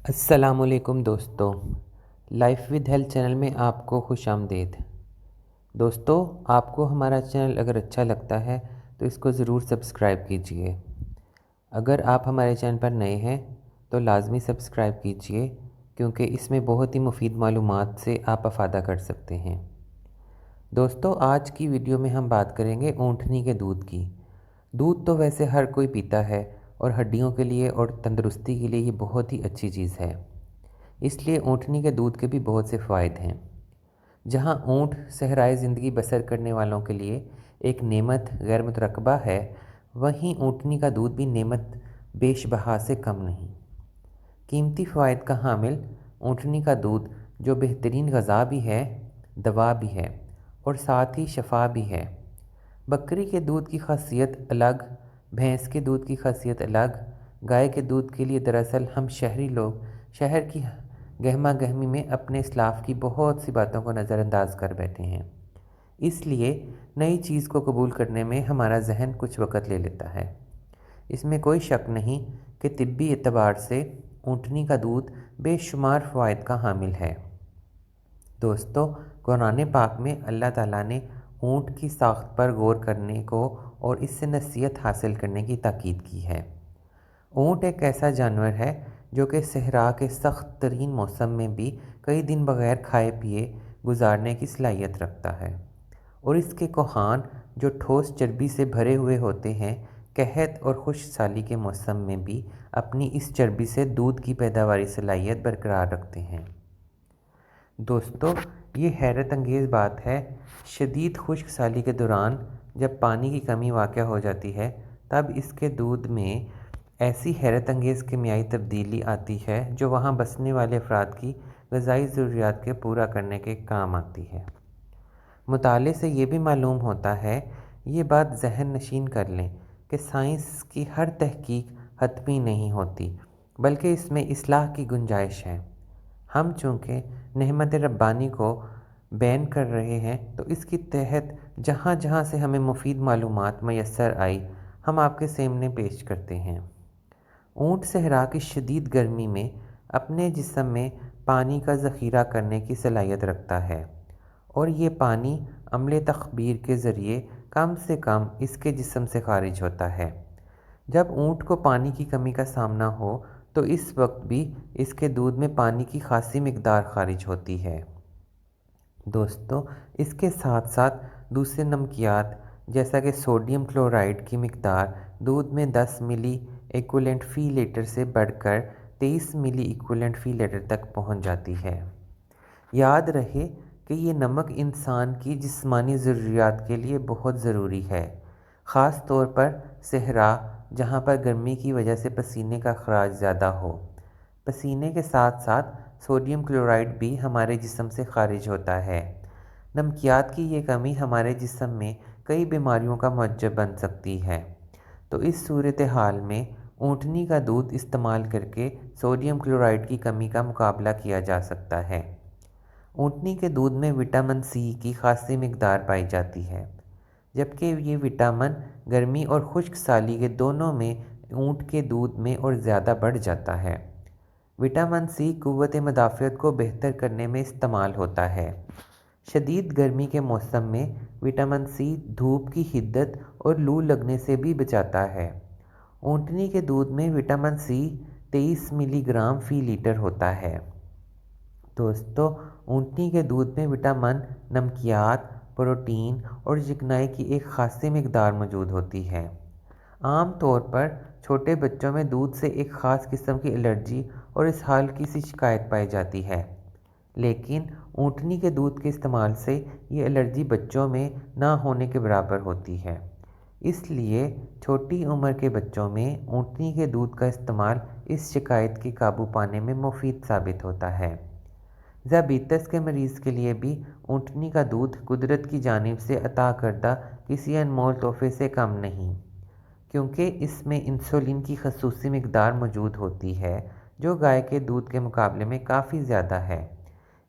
السلام علیکم دوستو، لائف ود ہیلتھ چینل میں آپ کو خوش آمدید۔ دوستو، آپ کو ہمارا چینل اگر اچھا لگتا ہے تو اس کو ضرور سبسکرائب کیجئے۔ اگر آپ ہمارے چینل پر نئے ہیں تو لازمی سبسکرائب کیجئے، کیونکہ اس میں بہت ہی مفید معلومات سے آپ افادہ کر سکتے ہیں۔ دوستو، آج کی ویڈیو میں ہم بات کریں گے اونٹنی کے دودھ کی۔ دودھ تو ویسے ہر کوئی پیتا ہے اور ہڈیوں کے لیے اور تندرستی کے لیے یہ بہت ہی اچھی چیز ہے۔ اس لیے اونٹنی کے دودھ کے بھی بہت سے فوائد ہیں۔ جہاں اونٹ صحرائے زندگی بسر کرنے والوں کے لیے ایک نعمت غیر مترقبہ ہے، وہیں اونٹنی کا دودھ بھی نعمت بیش بہا سے کم نہیں۔ قیمتی فوائد کا حامل اونٹنی کا دودھ جو بہترین غذا بھی ہے، دوا بھی ہے اور ساتھ ہی شفا بھی ہے۔ بکری کے دودھ کی خاصیت الگ، بھینس کے دودھ کی خاصیت الگ۔ گائے کے دودھ کے لیے دراصل ہم شہری لوگ شہر کی گہما گہمی میں اپنے اسلاف کی بہت سی باتوں کو نظر انداز کر بیٹھے ہیں۔ اس لیے نئی چیز کو قبول کرنے میں ہمارا ذہن کچھ وقت لے لیتا ہے۔ اس میں کوئی شک نہیں کہ طبی اعتبار سے اونٹنی کا دودھ بے شمار فوائد کا حامل ہے۔ دوستو، قرآن پاک میں اللہ تعالیٰ نے اونٹ کی ساخت پر غور کرنے کو اور اس سے نصیحت حاصل کرنے کی تاکید کی ہے۔ اونٹ ایک ایسا جانور ہے جو کہ صحرا کے سخت ترین موسم میں بھی کئی دن بغیر کھائے پیے گزارنے کی صلاحیت رکھتا ہے، اور اس کے کوہان جو ٹھوس چربی سے بھرے ہوئے ہوتے ہیں، قحط اور خشک سالی کے موسم میں بھی اپنی اس چربی سے دودھ کی پیداواری صلاحیت برقرار رکھتے ہیں۔ دوستو، یہ حیرت انگیز بات ہے، شدید خشک سالی کے دوران جب پانی کی کمی واقع ہو جاتی ہے، تب اس کے دودھ میں ایسی حیرت انگیز کیمیائی تبدیلی آتی ہے جو وہاں بسنے والے افراد کی غذائی ضروریات کے پورا کرنے کے کام آتی ہے۔ مطالعے سے یہ بھی معلوم ہوتا ہے، یہ بات ذہن نشین کر لیں کہ سائنس کی ہر تحقیق حتمی نہیں ہوتی، بلکہ اس میں اصلاح کی گنجائش ہے۔ ہم چونکہ نعمت ربانی کو بیان کر رہے ہیں تو اس کے تحت جہاں جہاں سے ہمیں مفید معلومات میسر آئی، ہم آپ کے سامنے پیش کرتے ہیں۔ اونٹ صحرا کی شدید گرمی میں اپنے جسم میں پانی کا ذخیرہ کرنے کی صلاحیت رکھتا ہے، اور یہ پانی عمل تخمیر کے ذریعے کم سے کم اس کے جسم سے خارج ہوتا ہے۔ جب اونٹ کو پانی کی کمی کا سامنا ہو تو اس وقت بھی اس کے دودھ میں پانی کی خاصی مقدار خارج ہوتی ہے۔ دوستو، اس کے ساتھ ساتھ دوسرے نمکیات جیسا کہ سوڈیم کلورائڈ کی مقدار دودھ میں 10 ملی ایکویولنٹ فی لیٹر سے بڑھ کر 23 ملی ایکویولنٹ فی لیٹر تک پہنچ جاتی ہے۔ یاد رہے کہ یہ نمک انسان کی جسمانی ضروریات کے لیے بہت ضروری ہے، خاص طور پر صحرا جہاں پر گرمی کی وجہ سے پسینے کا اخراج زیادہ ہو۔ پسینے کے ساتھ ساتھ سوڈیم کلورائڈ بھی ہمارے جسم سے خارج ہوتا ہے۔ نمکیات کی یہ کمی ہمارے جسم میں کئی بیماریوں کا موجب بن سکتی ہے، تو اس صورتحال میں اونٹنی کا دودھ استعمال کر کے سوڈیم کلورائڈ کی کمی کا مقابلہ کیا جا سکتا ہے۔ اونٹنی کے دودھ میں وٹامن سی کی خاصی مقدار پائی جاتی ہے، جبکہ یہ وٹامن گرمی اور خشک سالی کے دونوں میں اونٹ کے دودھ میں اور زیادہ بڑھ جاتا ہے۔ وٹامن سی قوت مدافعت کو بہتر کرنے میں استعمال ہوتا ہے۔ شدید گرمی کے موسم میں وٹامن سی دھوپ کی حدت اور لو لگنے سے بھی بچاتا ہے۔ اونٹنی کے دودھ میں وٹامن سی 23 ملی گرام فی لیٹر ہوتا ہے۔ دوستو، اونٹنی کے دودھ میں وٹامن، نمکیات، پروٹین اور چکنائی کی ایک خاصی مقدار موجود ہوتی ہے۔ عام طور پر چھوٹے بچوں میں دودھ سے ایک خاص قسم کی الرجی اور اسہال کی سی شکایت پائی جاتی ہے، لیکن اونٹنی کے دودھ کے استعمال سے یہ الرجی بچوں میں نہ ہونے کے برابر ہوتی ہے۔ اس لیے چھوٹی عمر کے بچوں میں اونٹنی کے دودھ کا استعمال اس شکایت کے قابو پانے میں مفید ثابت ہوتا ہے۔ ذیابیطس کے مریض کے لیے بھی اونٹنی کا دودھ قدرت کی جانب سے عطا کردہ کسی انمول تحفے سے کم نہیں، کیونکہ اس میں انسولین کی خصوصی مقدار موجود ہوتی ہے جو گائے کے دودھ کے مقابلے میں کافی زیادہ ہے۔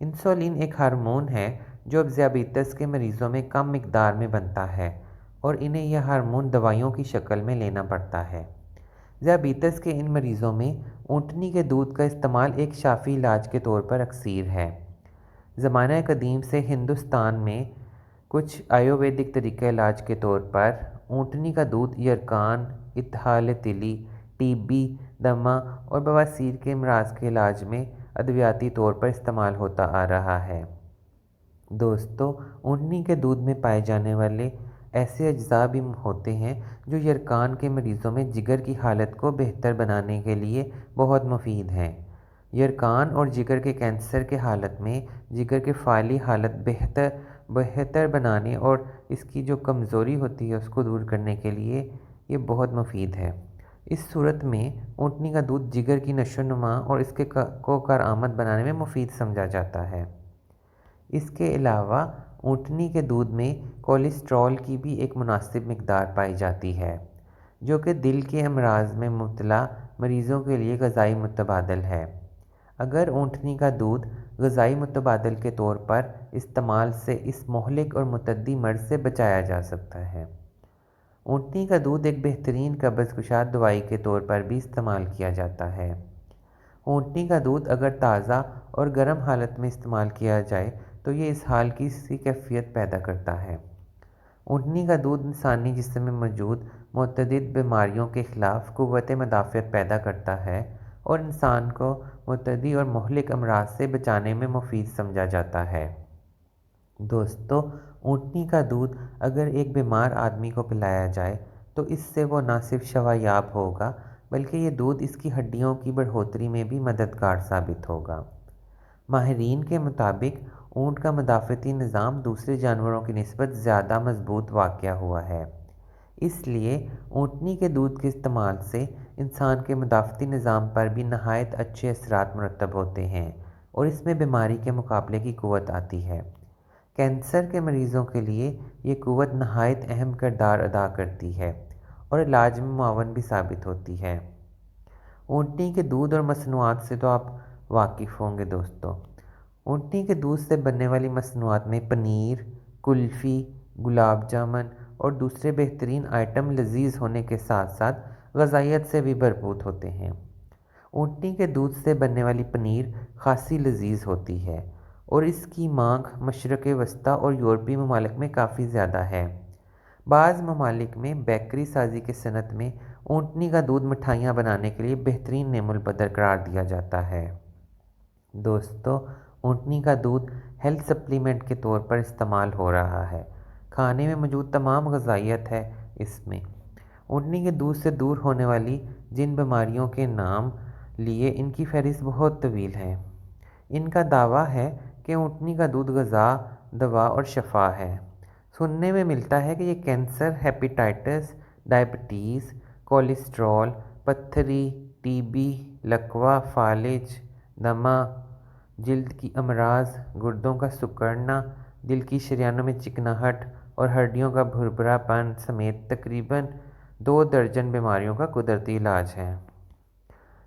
انسولین ایک ہارمون ہے جو اب ذیابیطس کے مریضوں میں کم مقدار میں بنتا ہے، اور انہیں یہ ہارمون دوائیوں کی شکل میں لینا پڑتا ہے۔ ذیابیطس کے ان مریضوں میں اونٹنی کے دودھ کا استعمال ایک شافی علاج کے طور پر اکثیر ہے۔ زمانہ قدیم سے ہندوستان میں کچھ آیورویدک طریقہ علاج کے طور پر اونٹنی کا دودھ یرقان، اطحال تلی، ٹی بی، دمہ اور بواسیر کے امراض کے علاج میں ادویاتی طور پر استعمال ہوتا آ رہا ہے۔ دوستو، اونٹنی کے دودھ میں پائے جانے والے ایسے اجزاء بھی ہوتے ہیں جو یرقان کے مریضوں میں جگر کی حالت کو بہتر بنانے کے لیے بہت مفید ہیں۔ یرقان اور جگر کے کینسر کے حالت میں جگر کے فعالی حالت بہتر بنانے اور اس کی جو کمزوری ہوتی ہے اس کو دور کرنے کے لیے یہ بہت مفید ہے۔ اس صورت میں اونٹنی کا دودھ جگر کی نشو و نما اور اس کو کارآمد بنانے میں مفید سمجھا جاتا ہے۔ اس کے علاوہ اونٹنی کے دودھ میں کولیسٹرول کی بھی ایک مناسب مقدار پائی جاتی ہے، جو کہ دل کے امراض میں مبتلا مریضوں کے لیے غذائی متبادل ہے۔ اگر اونٹنی کا دودھ غذائی متبادل کے طور پر استعمال سے اس مہلک اور متعدی مرض سے بچایا جا سکتا ہے۔ اونٹنی کا دودھ ایک بہترین قبض کشا دوائی کے طور پر بھی استعمال کیا جاتا ہے۔ اونٹنی کا دودھ اگر تازہ اور گرم حالت میں استعمال کیا جائے تو یہ اسہال کی سی کیفیت پیدا کرتا ہے۔ اونٹنی کا دودھ انسانی جسم میں موجود متعدد بیماریوں کے خلاف قوت مدافعت پیدا کرتا ہے اور انسان کو متعدی اور مہلک امراض سے بچانے میں مفید سمجھا جاتا ہے۔ دوستو، اونٹنی کا دودھ اگر ایک بیمار آدمی کو پلایا جائے تو اس سے وہ نہ صرف شفا یاب ہوگا بلکہ یہ دودھ اس کی ہڈیوں کی بڑھوتری میں بھی مددگار ثابت ہوگا۔ ماہرین کے مطابق اونٹ کا مدافعتی نظام دوسرے جانوروں کی نسبت زیادہ مضبوط واقع ہوا ہے، اس لیے اونٹنی کے دودھ کے استعمال سے انسان کے مدافعتی نظام پر بھی نہایت اچھے اثرات مرتب ہوتے ہیں اور اس میں بیماری کے مقابلے کی قوت آتی ہے۔ کینسر کے مریضوں کے لیے یہ قوت نہایت اہم کردار ادا کرتی ہے اور علاج میں معاون بھی ثابت ہوتی ہے۔ اونٹنی کے دودھ اور مصنوعات سے تو آپ واقف ہوں گے دوستو۔ اونٹنی کے دودھ سے بننے والی مصنوعات میں پنیر، کلفی، گلاب جامن اور دوسرے بہترین آئٹم لذیذ ہونے کے ساتھ ساتھ غذائیت سے بھی بھرپور ہوتے ہیں۔ اونٹنی کے دودھ سے بننے والی پنیر خاصی لذیذ ہوتی ہے اور اس کی مانگ مشرق وسطیٰ اور یورپی ممالک میں کافی زیادہ ہے۔ بعض ممالک میں بیکری سازی کی صنعت میں اونٹنی کا دودھ مٹھائیاں بنانے کے لیے بہترین نعم البدر قرار دیا جاتا ہے۔ دوستو، اونٹنی کا دودھ ہیلتھ سپلیمنٹ کے طور پر استعمال ہو رہا ہے۔ کھانے میں موجود تمام غذائیت ہے اس میں۔ اونٹنی کے دودھ سے دور ہونے والی جن بیماریوں کے نام لیے ان کی فہرست بہت طویل ہے۔ ان کا دعویٰ ہے کہ اونٹنی کا دودھ غذا، دوا اور شفا ہے۔ سننے میں ملتا ہے کہ یہ کینسر، ہیپیٹائٹس، ڈائبٹیز، کولیسٹرول، پتھری، ٹی بی، لکوہ، فالج، دمہ، جلد کی امراض، گردوں کا سکڑنا، دل کی شریانوں میں چکناہٹ اور ہڈیوں کا بھربھرا پن سمیت تقریباً 2 درجن بیماریوں کا قدرتی علاج ہے۔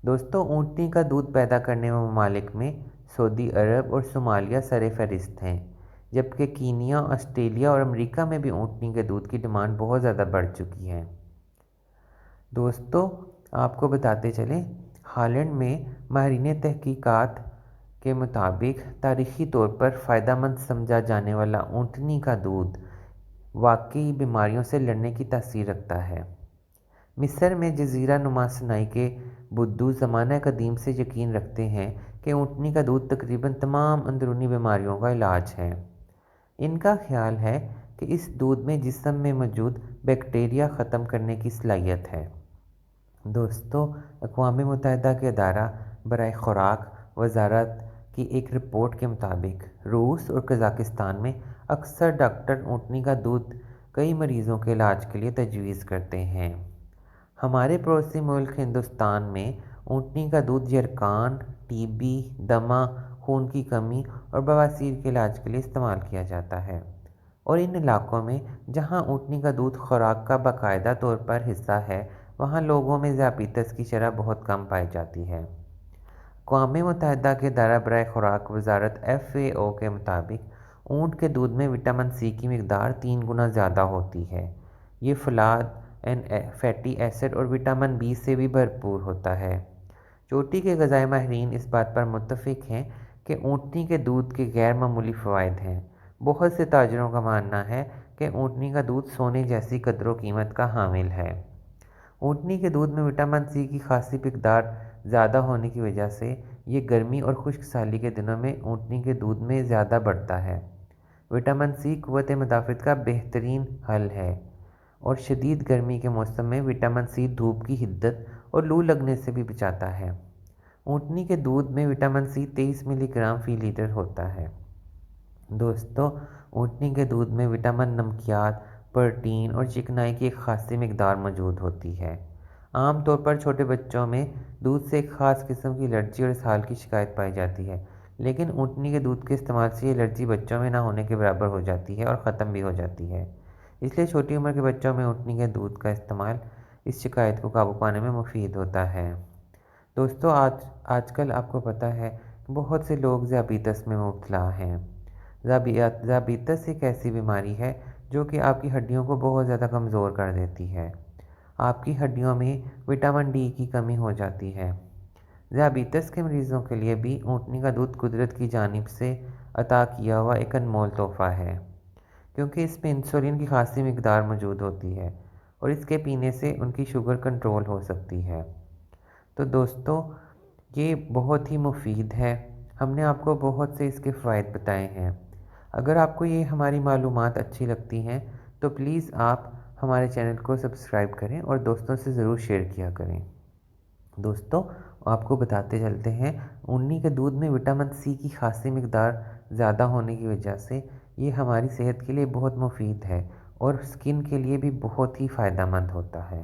دوستو، اونٹنی کا دودھ پیدا کرنے والے ممالک میں سعودی عرب اور صومالیہ سر فہرست ہیں، جبکہ کینیا، آسٹریلیا اور امریکہ میں بھی اونٹنی کے دودھ کی ڈیمانڈ بہت زیادہ بڑھ چکی ہے۔ دوستو، آپ کو بتاتے چلیں، ہالینڈ میں ماہرین تحقیقات کے مطابق تاریخی طور پر فائدہ مند سمجھا جانے والا اونٹنی کا دودھ واقعی بیماریوں سے لڑنے کی تاثیر رکھتا ہے۔ مصر میں جزیرہ نما صناعی کے بدو زمانہ قدیم سے یقین رکھتے ہیں کہ اونٹنی کا دودھ تقریباً تمام اندرونی بیماریوں کا علاج ہے۔ ان کا خیال ہے کہ اس دودھ میں جسم میں موجود بیکٹیریا ختم کرنے کی صلاحیت ہے۔ دوستو، اقوام متحدہ کے ادارہ برائے خوراک وزارت کی ایک رپورٹ کے مطابق روس اور قزاقستان میں اکثر ڈاکٹر اونٹنی کا دودھ کئی مریضوں کے علاج کے لیے تجویز کرتے ہیں۔ ہمارے پڑوسی ملک ہندوستان میں اونٹنی کا دودھ یرقان، ٹی بی، دمہ، خون کی کمی اور بواسیر کے علاج کے لیے استعمال کیا جاتا ہے، اور ان علاقوں میں جہاں اونٹنی کا دودھ خوراک کا باقاعدہ طور پر حصہ ہے وہاں لوگوں میں ذیابیطس کی شرح بہت کم پائی جاتی ہے۔ اقوام متحدہ کے ادارہ برائے خوراک وزارت FAO کے مطابق اونٹ کے دودھ میں وٹامن سی کی مقدار 3 گنا زیادہ ہوتی ہے۔ یہ فولاد، فیٹی ایسڈ اور وٹامن بی سے بھی بھرپور ہوتا ہے، چوٹی کے غذائی ماہرین اس بات پر متفق ہیں کہ اونٹنی کے دودھ کے غیر معمولی فوائد ہیں۔ بہت سے تاجروں کا ماننا ہے کہ اونٹنی کا دودھ سونے جیسی قدر و قیمت کا حامل ہے۔ اونٹنی کے دودھ میں وٹامن سی کی خاصی مقدار زیادہ ہونے کی وجہ سے یہ گرمی اور خشک سالی کے دنوں میں اونٹنی کے دودھ میں زیادہ بڑھتا ہے۔ وٹامن سی قوت مدافعت کا بہترین حل ہے اور شدید گرمی کے موسم میں وٹامن سی دھوپ کی حدت اور لو لگنے سے بھی بچاتا ہے۔ اونٹنی کے دودھ میں وٹامن سی 23 ملی گرام فی لیٹر ہوتا ہے۔ دوستو، اونٹنی کے دودھ میں وٹامن، نمکیات، پروٹین اور چکنائی کی ایک خاصی مقدار موجود ہوتی ہے۔ عام طور پر چھوٹے بچوں میں دودھ سے ایک خاص قسم کی الرجی اور اسہال کی شکایت پائی جاتی ہے، لیکن اونٹنی کے دودھ کے استعمال سے یہ الرجی بچوں میں نہ ہونے کے برابر ہو جاتی ہے اور ختم بھی ہو جاتی ہے۔ اس لیے چھوٹی عمر کے بچوں میں اونٹنی کے دودھ کا استعمال اس شکایت کو قابو پانے میں مفید ہوتا ہے۔ دوستو، آج کل آپ کو پتہ ہے کہ بہت سے لوگ ذیابیطس میں مبتلا ہیں۔ ذیابیطس ایک ایسی بیماری ہے جو کہ آپ کی ہڈیوں کو بہت زیادہ کمزور کر دیتی ہے۔ آپ کی ہڈیوں میں وٹامن ڈی کی کمی ہو جاتی ہے۔ ذیابیطس کے مریضوں کے لیے بھی اونٹنی کا دودھ قدرت کی جانب سے عطا کیا ہوا ایک انمول تحفہ ہے، کیونکہ اس میں انسولین کی خاصی مقدار موجود ہوتی ہے اور اس کے پینے سے ان کی شوگر کنٹرول ہو سکتی ہے۔ تو دوستو، یہ بہت ہی مفید ہے۔ ہم نے آپ کو بہت سے اس کے فوائد بتائے ہیں۔ اگر آپ کو یہ ہماری معلومات اچھی لگتی ہیں تو پلیز آپ ہمارے چینل کو سبسکرائب کریں اور دوستوں سے ضرور شیئر کیا کریں۔ دوستو، آپ کو بتاتے چلتے ہیں، اونٹنی کے دودھ میں وٹامن سی کی خاصی مقدار زیادہ ہونے کی وجہ سے یہ ہماری صحت کے لیے بہت مفید ہے اور اسکن کے لیے بھی بہت ہی فائدہ مند ہوتا ہے۔